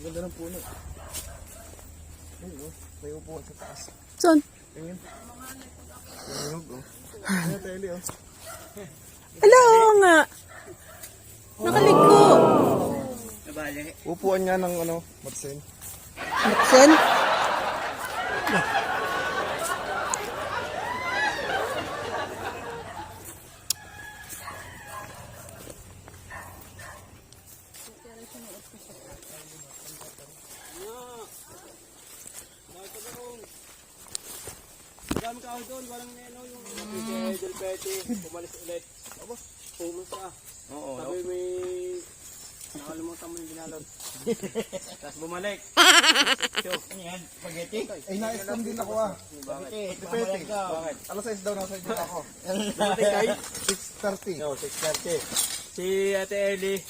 Ganda ng puno. Ayun, oh. May upuan sa taas. Saan? Ayun. Ayun, oh. Ayun, teli, oh. Hello nga. Nakaligko. Upuan nga ng ano, matsen. Maxen? Dami ka ako doon, walang neno yung Del Pete, pumalis ulit. Aba, pumunta ka. Oo. Sabi may nakalimutan mo yung binalot. Tapos bumalik. So, yan, spaghetti. Ay, na-exam din ako ah. Depete. Bakit? Alas 6 daw nasa inyo ako. Dumating kay? 6:30. No, 6:30. Si Ate Ellie,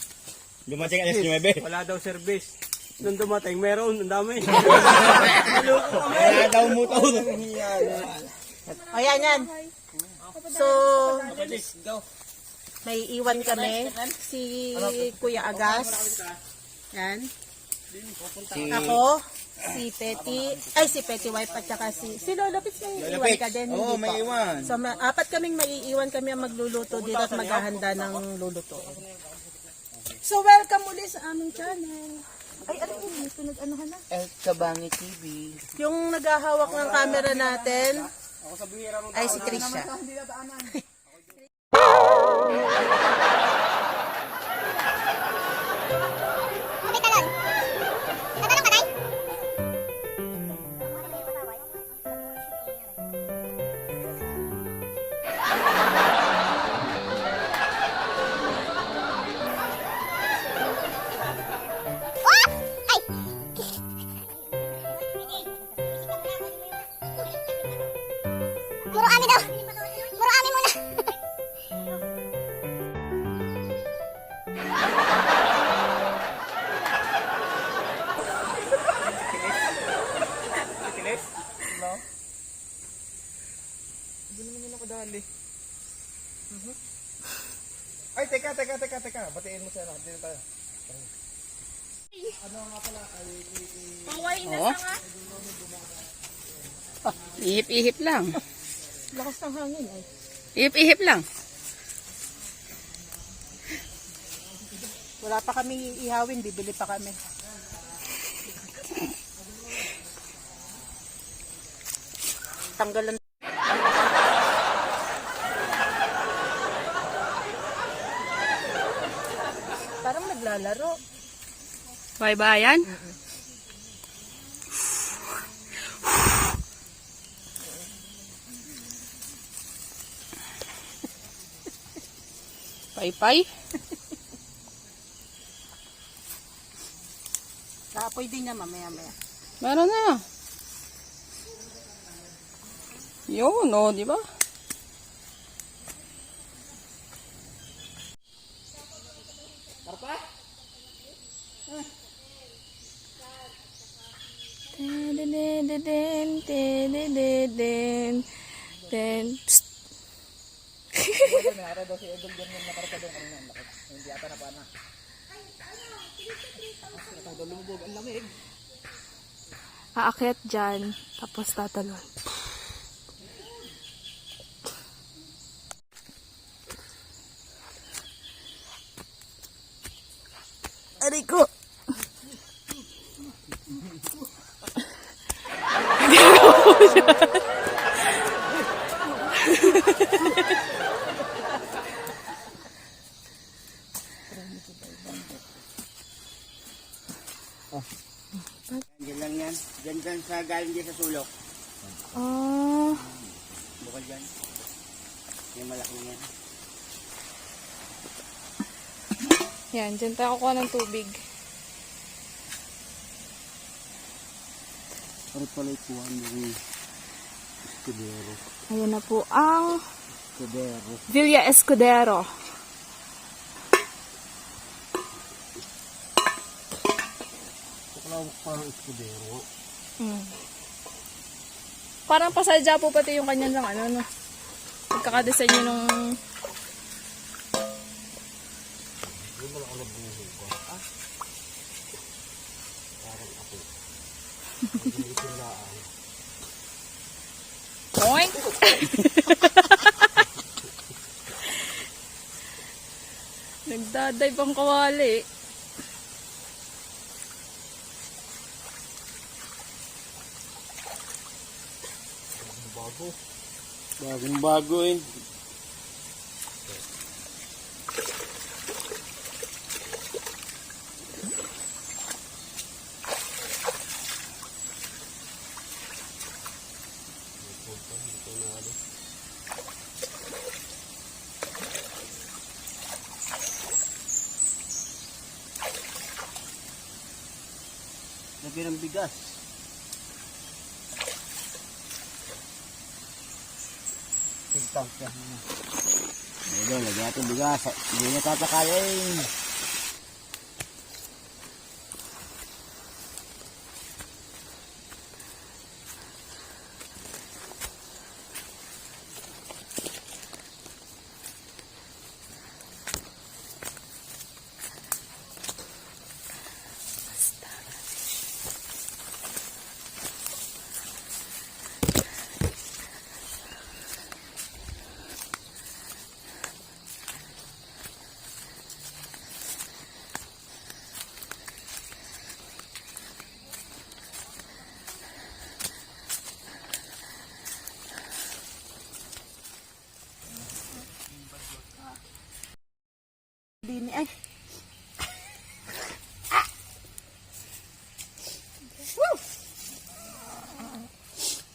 Dumating alas 9. wala daw service. Nung dumating, meron, ang dami. Wala daw motor. O yan. So, Go. may iwan kami. Si Kuya Agas. Yan. Ako. Si Petty Wife at saka si Lolo Pits may iwan ka din. Oo, hindi may pa. iwan. So, apat kaming maiiwan kami ang magluluto dito at maghahanda ng luluto. So, welcome ulit sa aming channel. Ay, ano yun? Pinag-anuhan na. El Cabangi TV. Yung naghahawak ng camera natin ay si Trisha. Muro ami daw. Muro ami muna. Hindi naman yun nakadali. Ay, teka. Batiin mo siya na. Dito tayo. Ihip-ihip lang. Lakas ng hangin ay. Ihip-ihip lang. Wala pa kami ihawin, bibili pa kami. Tanggalan. Parang naglalaro. Bye-bye yan. Pay-pay. Kaapoy din niya mamaya-maya. Meron na. Yun, o, di ba? Psst. Aakyat dyan, tapos tatalon. Aray ko! Diyan lang yan. Diyan sa galing din sa sulok. Oh. Bukal dyan. Yung malaki na yan. Yan, dyan tayo kukuha ng tubig. Para pala ikuhan yung Escudero. Ayan na po ang Escudero. Villa Escudero. Pakalawak parang Escudero. Parang pasadya po pati yung kanya ng ano, no? Pagkakadesign nyo nung... Oink! Nagdadive ang kawali. Bagong bago eh. Lagyan ng bigas. Tingtang siya. Ayan, lagyan natin bigas. Hindi niya tatakayin. Dini ay.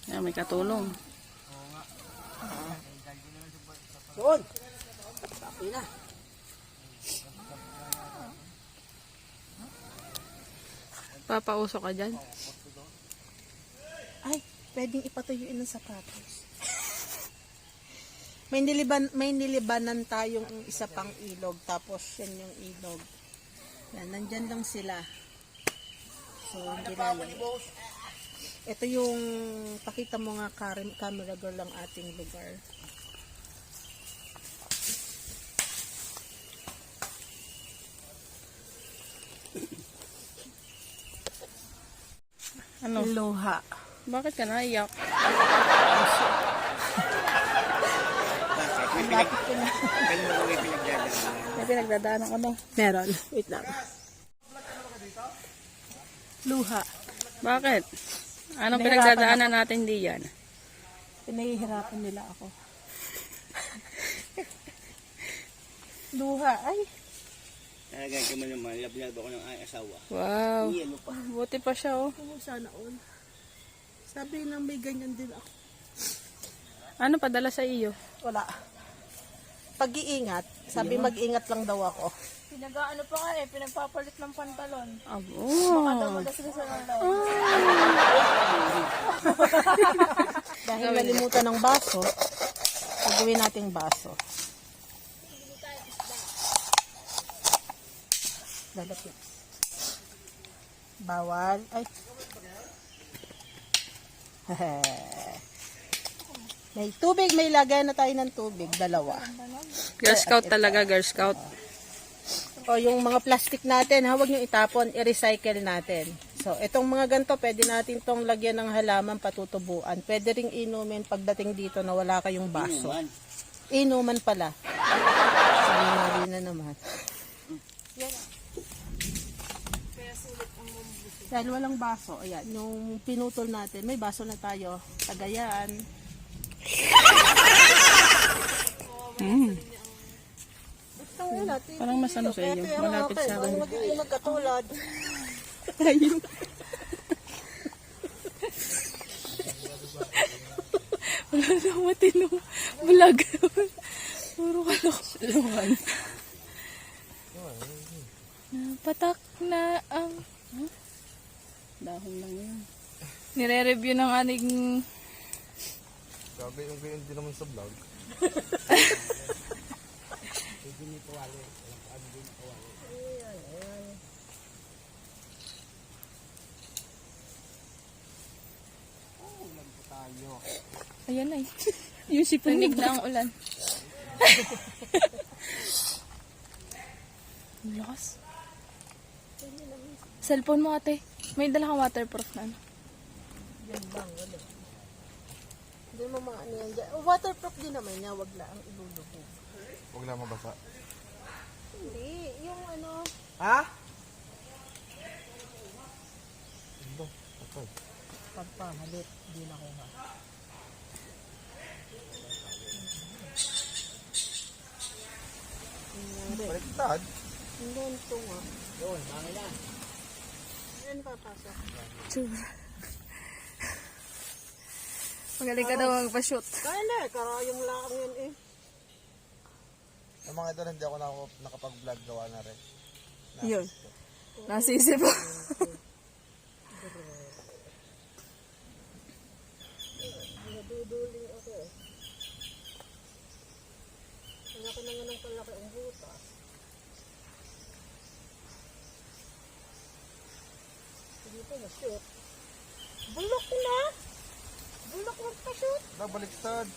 Ayan, may katulong. Doon. Tapos na. Papauso ka dyan. Ay, pwedeng ipatuyuin ng sapatos. May nilibanan tayong isa pang ilog, tapos yan yung ilog. Yan, nandyan lang sila. So, hindi na lang. Ito yung, pakita mo nga camera girl ang ating lugar. Ano? Luha. Bakit ka naiyak? Lapit ko na. May pinagdadaanan ko, no? Meron. Wait lang. Luha. Bakit? Anong pinagdadaanan natin diyan? Pinahihirapan nila ako. Luha. Ay. Talagang ka mo naman, lablab ako ng asawa. Wow. Yelo pa. Buti pa siya, oh. Oo, sana all. Sabi nang may ganyan din ako. Ano padala sa iyo? Wala. Pag-iingat. Sabi mag-ingat lang daw ako. Pinag-ano pa ka eh, pinagpapalit ng pantalon. Abo. Dahil nalimutan ng baso, pagawin nating baso. Lalapit. Bawal. Ay. May tubig, may lagay na tayo ng tubig. Dalawa. Girl Scout talaga, Girl Scout. O yung mga plastic natin, huwag nyo itapon, i-recycle natin. So, itong mga ganito, pwede natin tong lagyan ng halaman, patutubuan. Pwede ring inumin pagdating dito na wala kayong baso. Inuman pala. Sabi na naman. Dahil walang baso, ayan, yung pinutol natin, may baso na tayo. Tagayan. Parang mas ano sa iyo, malapit sa akin. Magiging magkatulad. Ayun. Wala na matino. Vlog. Puro kalokohan. Patak na ang... Dahon lang yun. Nire-review ng aning... Sabi yung ganyan din naman sa vlog. Ayan na eh. Yung sipon na ang ulan. Ang lakas. Cellphone mo ate. May dala kang waterproof na ano. Yan bang, wala. Hindi mo mga ano yan dyan. Waterproof din naman niya, wag lang ilulubog. Huwag lang mabasa. Hindi, yung ano, Ha? Ito. Okay. pagpahalit, di nakuha. Baliktad. Hindi, ito nga. Yun, mangin na. Yan papasok. Magaling ka daw magpa-shoot. Kaya na, karayong lang yan eh. Yung mga ito, hindi ako nakapag-vlog gawa na rin. Yun. Nasisip po. Naduduling ako eh. Kaya ko na nga ng palaki ang butas. Dito na shoot. Bulok na! Bulok magpa-shoot! Baliktad.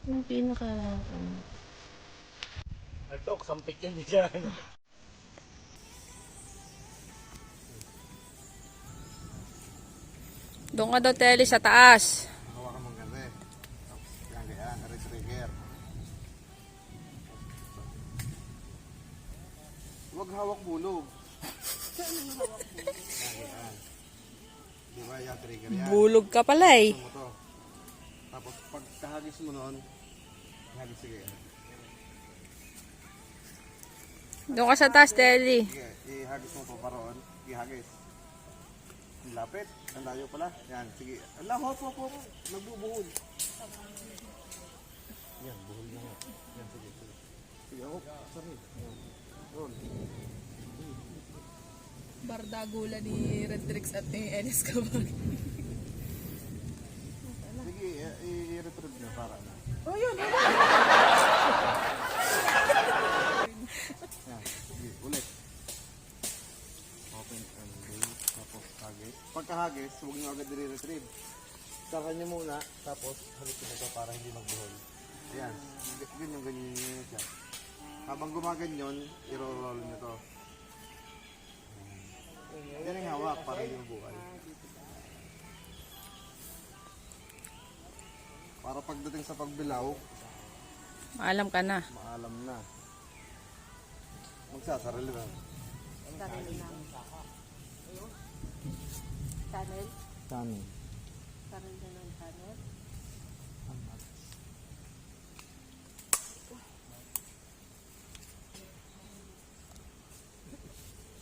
Yung pinaka... Ito, sampik yan dyan. Doon ka daw tele sa taas. Hawakan mong ganda eh. Yan, ganyan. Trigger. Huwag hawak bulog. Yan. Di ba yan, trigger yan. Bulog ka pala eh. Ito mo to. Tapos pag kahagis mo noon, hagis sige. Doon ka sa taas tele. Sige, ihagis mo to paroon. Ihagis. Ang lapit. Ang layo pala. Yan, sige. Allah, hop. Nagbubuhol. Yan, buhol na nga. Yan, sige. Sige, hop. Sorry. Yun. Bardagula ni Redrix at ni Ennis Kabag. Sige, i-retrieve nyo para na. Oh, yun! Yan, sige, ulit. Open and close, tapos hagis. Pagka-hagis, huwag nyo agad i-retrieve. Saka nyo muna, tapos halikin ito para hindi magbuhol. Yan, ganyan siya. Habang gumaganyan, i-roll nyo to. Yan ang hawak para hindi mabuhay. Para pagdating sa pagbilaw, Maalam ka na. Maalam na. Magsasarili na. Sarili na. Channel? Saan? Sarili na ng channel?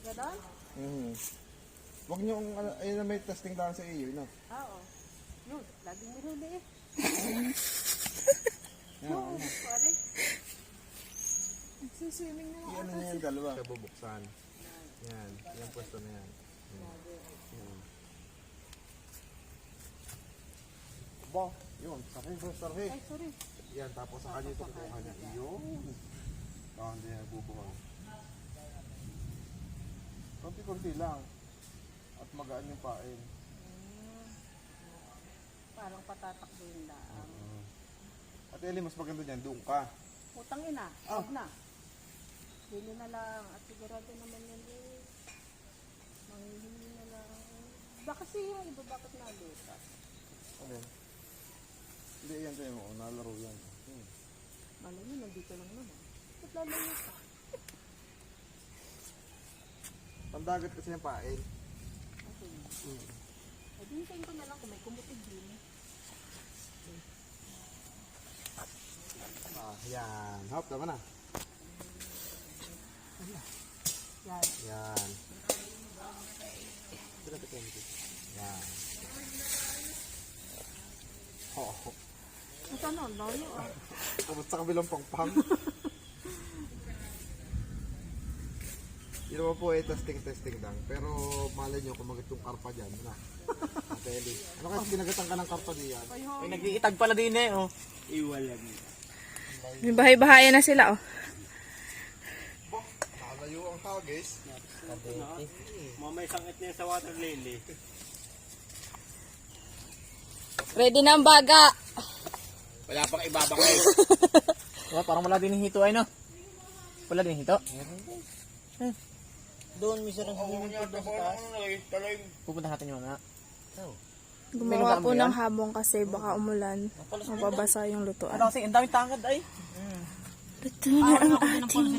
Ganon? Huwag niyo, ayun na may testing lang sa iyo, no? Oo. Yun, laging nihuli eh. Yan, Sorry. Siswimming na. yan na yung dalawa. Siya bubuksan. Yan, yung pwesto na yan. Yan. Ba, yun, sarhi. Ay, sorry. Yan, tapos sa kanya ito kukuha niya. Yun. Baka hindi niya bubuhay. Konti-konti lang. At magaan yung pain. Parang patatakbo yung daan. At Eli, mas maganda dyan, doon ka. Utang ina, huwag na. Hindi na lang. At sigurado naman yan eh. Manghihingi na lang. Bakit kasi yung iba bakit nalutas? Okay. Hindi, yan sa'yo mo. Nalaro yan. Malay mo, nandito lang naman. Ba't lalayo ka? Pandagat kasi yung pain. Okay. Eh, dinitayin ko na lang kung may kumutig din. Yan. Hop, tama na. Yan. Yan. Yan. Oh, Ito na, layo ah. kumot sa kabilang pangpang. Yun naman po eh, testing lang. Pero malay nyo, kumagat yung karpa dyan. Na. Ate Eli. Ano kasi kinagatan ka ng karpa diyan? Ay, nag-iitag pala din eh, oh. Iwalag. May bahay-bahayan na sila, oh. Nakalayo ang hagis. Mamay sangit niya sa water lily. Ready na ang baga. Wala pang ibabangay. Parang wala din yung hito ay, no? Wala din yung hito? Doon, misa ng swimming pool doon sa taas. Pupunta natin yung nga. Gumawa po ng habong kasi baka umulan. Mababasa yung lutuan. Ano kasi, ang daming tangkad ay. Luto na ang ating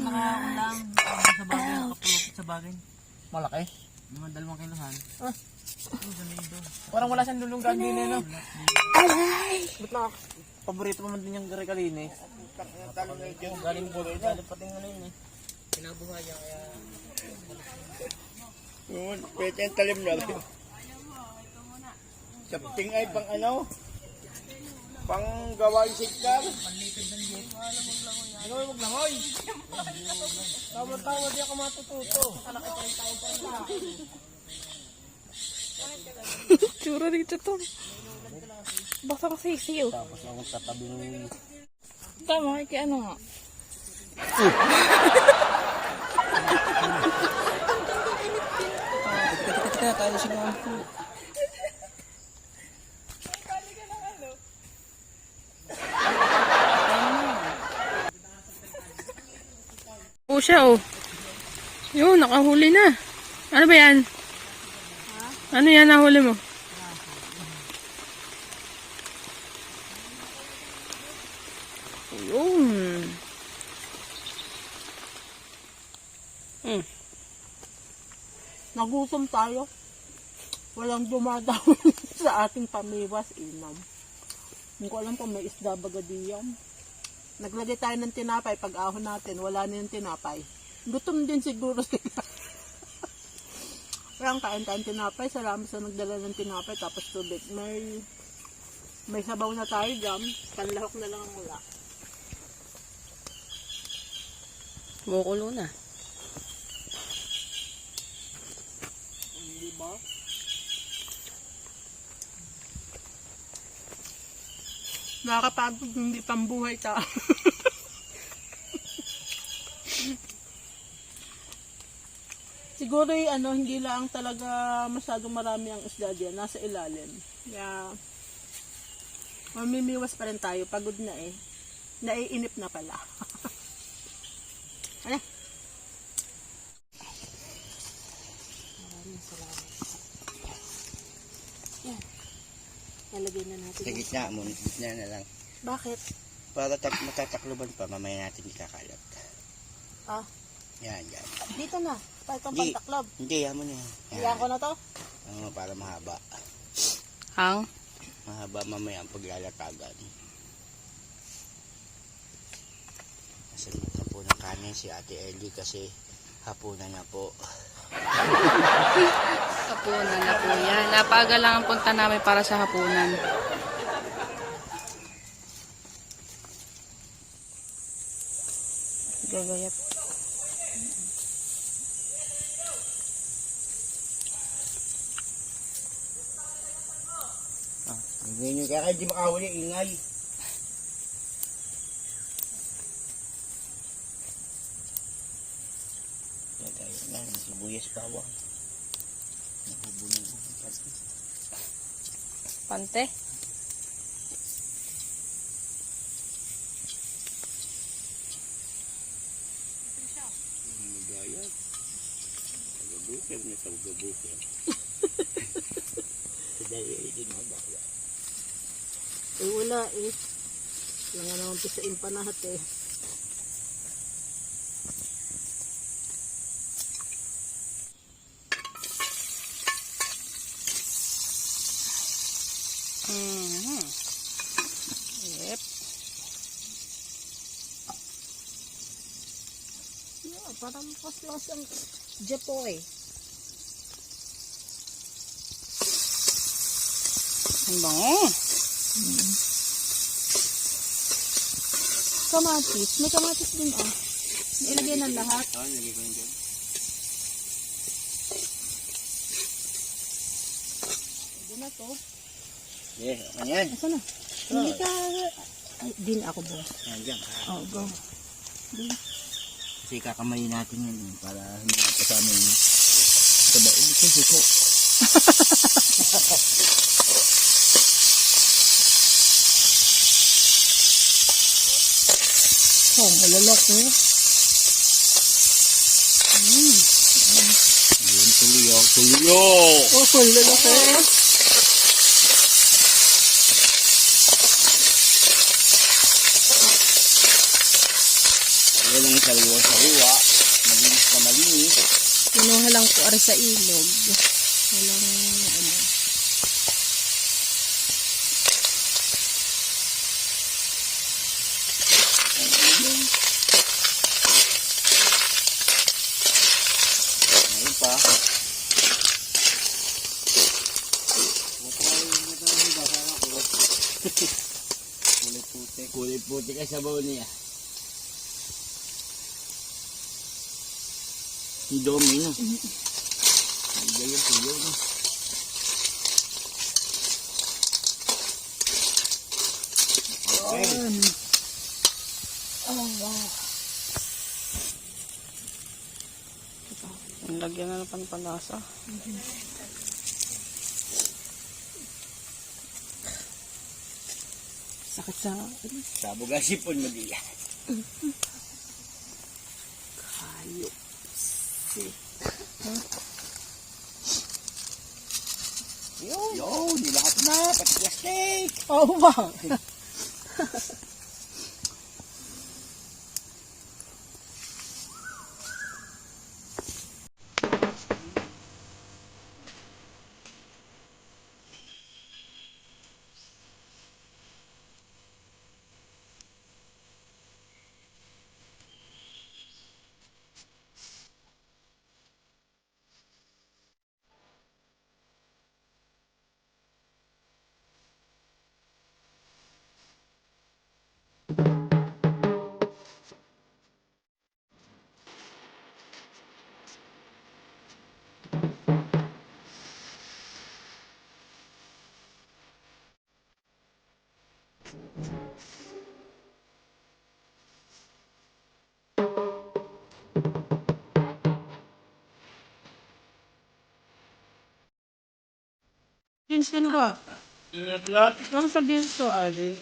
Sa bagay. Malaki? Mga 2 kilohan. Parang wala siyang lulunggan din eh, no? alay. Ba't na, paborito mo man din yung gari kalini. Galing po, galing pati ano yun eh. Pinabuhay niya kaya... Pwede yung talim na. Sa tingay pang ano? Pang gawain sikar. Ano yung maglangoy? Tawad-tawad di ako matututo. Tsura dito to. Basta kasi siyo. Tapos ako tatabi ng... Tama, kaya ano nga. Kaya tayo siya Oo siya, oh. Yun, nakahuli na. Ano ba yan? Ano yan nahuli mo? Yun. Nagutom tayo. Walang dumadaw sa ating pamiwas, inam. Hindi ko alam kung may isda baga diyan. Naglagay tayo ng tinapay, pag ahon natin, wala na yung tinapay. Gutom din siguro sila. Walang kain tayong tinapay, salamat sa nagdala ng tinapay, tapos tubig. May sabaw na tayo dyan, panlahok na lang ang mula. Bukulo na. Hindi ba? Nakakapagod, hindi pambuhay ta. Siguro hindi lang talaga masyadong marami ang isda diyan, nasa ilalim. Kaya mamimiwas pa rin tayo, pagod na eh. Naiinip na pala. Ano? Maraming salamat. Yan. Nalagay na natin. Sa gitna mo, gitna na lang. Bakit? Para matatakloban pa, mamaya natin ikakalat. Ah, Yan, yan. dito na. Pa itong Hindi. pantaklob. Hindi, yan mo na yan. Iyan ko na to. Oo, para mahaba. Hang? Mahaba mamaya ang paglalatagan. Nasunod na po ng kanin si Ate Ellie kasi hapunan na po. Hapunan na po yan. Napaaga lang ang punta namin para sa hapunan. Gagayat. Ingay nyo, kaya hindi makahuli, ingay. Lagay na, sibuyas bawang. Nabubunin mo ang pati. Pante. Magayat. Tagabuker na tagabuker. Kadali din magaya. Eh, wala eh. Wala nga naman pisain pa nahat eh. Mhm. Yep. Yeah, parang pas ang Japoy. Ang bango. Kamatis. May kamatis din ah. Ilagay ng lahat. Ah, lagay ko yun dyan. Hindi na to. Yeah, ayan. Asa na? Hindi ka... Ay, din ako ba? Ayan dyan. Oh, go. Kasi kakamayin natin yan para hindi napasama yun. Sabay, hindi ko suko. Oh, malalok eh. Yun, tuloy. Tuloy! Oh, malalok eh. Yan ang sariwa-sariwa. Malinis na malinis. Kinuha lang po ari sa ilog. Walang ano. Ngayon pa. Kulay puti. Kulay puti ka sa baon niya. Si Domino. Hindi yung tuyo. No? Okay. Oh, wow. Lagyan na ng panpalasa. Sakit sa... Sabog ang sipon mo diya. Hayop. Yun, nilahat na. Pati plastic. Oh, wow. Pinsin ko. Ano sa ginso, Ali?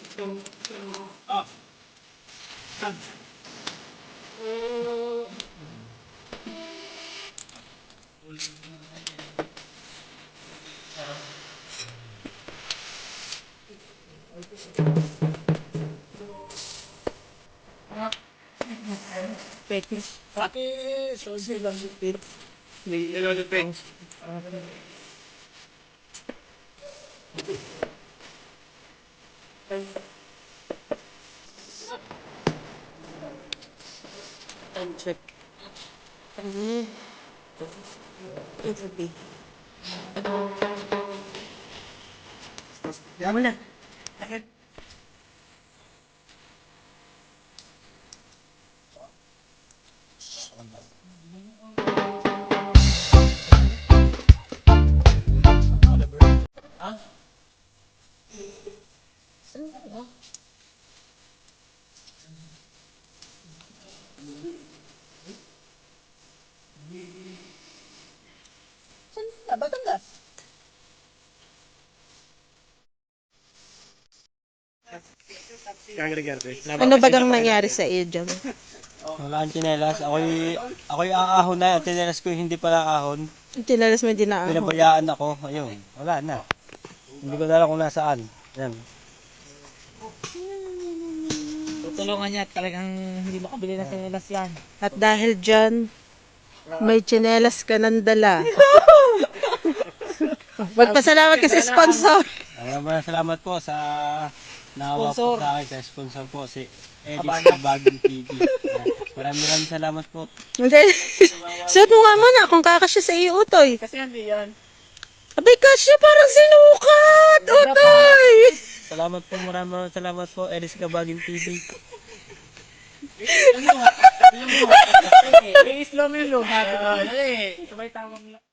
Ano bagang nangyari sa iyo dyan? Wala ang tsinelas. Ako'y aahon na. Ang tsinelas ko hindi pala ahon. Tinalas mo din na ako. Pinabayaan ako. Ayun. Wala na. Hindi ko alam kung nasaan. Yan. Tutulungan niya at talagang hindi makabili ng sinelas yan. At dahil dyan, may tsinelas ka ng dala. Magpasalamat ka sa sponsor. Maraming salamat po sa nawa po sa akin, sa sponsor po si Edis Bagong TV. Maraming salamat po. Hindi. Suot mo nga muna kung kakasya sa iyo, Utoy. Kasi hindi yan. Abay, kasya parang sinukat, Utoy! Salamat po, maraming salamat po Edis Bagong TV. Slow mo yung luha. Sabay tawag lang.